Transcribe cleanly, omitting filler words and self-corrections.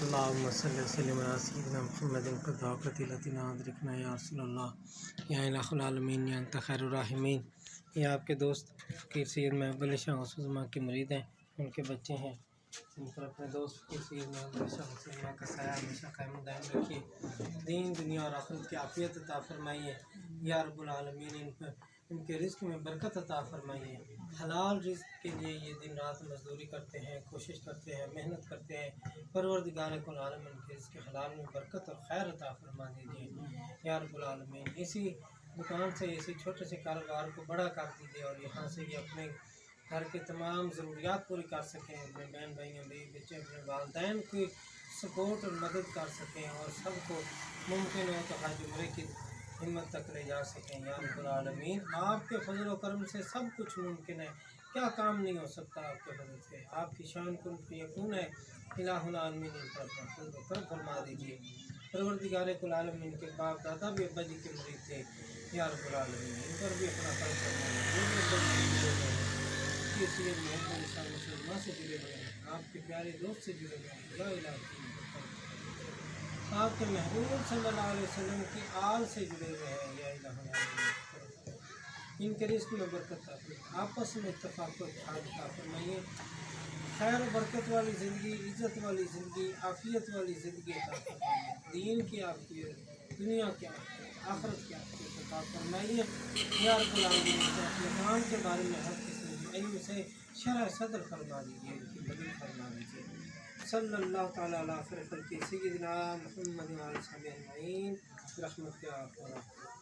اللهم صل وسلم على سيدنا محمد قد ضاقت لتنا ادرکنا یا رسول اللہ یا الہ العالمین یا انت خیر الراحمین۔ یہ آپ کے دوست فقیر سید محب علی شاہ غوث ماں کے مرید ہیں، ان کے بچے ہیں، ان پر اپنے دوست فقیر سید محب علی شاہ غوث ماں کا سایہ ہمیشہ قائم و دائم رکھیے، دین دنیا اور آخرت کی عافیت عطا فرمائیے یا رب العالمین۔ ان کے رزق میں برکت عطا فرمائیے، حلال رزق کے لیے یہ دن رات مزدوری کرتے ہیں، کوشش کرتے ہیں، محنت کرتے ہیں، پروردگار کل عالم ان کے رزق حلال میں برکت اور خیر عطا فرما دیجیے یا رب العالمین۔ اسی دکان سے اسی چھوٹے سے کاروبار کو بڑا کر دیجیے اور یہاں سے یہ اپنے گھر کے تمام ضروریات پوری کر سکیں، اپنے بہن بھائیوں بیوی بچے اپنے والدین کی سپورٹ اور مدد کر سکیں، اور سب کو ممکن ہو تو حج عمرے کی ہمت تک لے جا سکیں یا رب العالمین۔ آپ کے فضل و کرم سے سب کچھ ممکن ہے، کیا کام نہیں ہو سکتا آپ کے فضل سے، آپ کی شان کن فیکون ہے۔ الہ العالمین ان پر اپنا فضل و کرم فرما دیجیے، پروردگار کل عالمین کے باپ دادا بھی ابا جی کے مرید تھے یا رب العالمین، ان پر بھی اپنا کرم فرما دیجیے۔ اس لیے محمد علی شاہ مسلمان سے جڑے ہوئے ہیں، آپ کے پیارے دوست سے جڑے ہوئے ہیں یا الہ آپ کے محبوب صلی اللہ علیہ وسلم کی آل سے جڑے ہوئے ہیں یا الہ العالمین۔ ان کے رزق میں برکت عطا فرمائیے، آپس میں اتفاق و اتحاد عطا فرمائیے، خیر و برکت والی زندگی، عزت والی زندگی، عافیت والی زندگی عطا فرمائیے، دین کی عافیت، دنیا کی عافیت، آخرت کی عافیت عطا فرمائیے یا رب العالمین۔ اپنے کام کے بارے میں ہر قسم کے علم سے شرح صدر فرما دیجیے، ان کی مدد فرما دیجیے۔ صلی اللہ تعالیٰ علیہ خیر خلقہ سیدنا محمد و علیہ وسلم اجمعین برحمتک یا ارحم الراحمین۔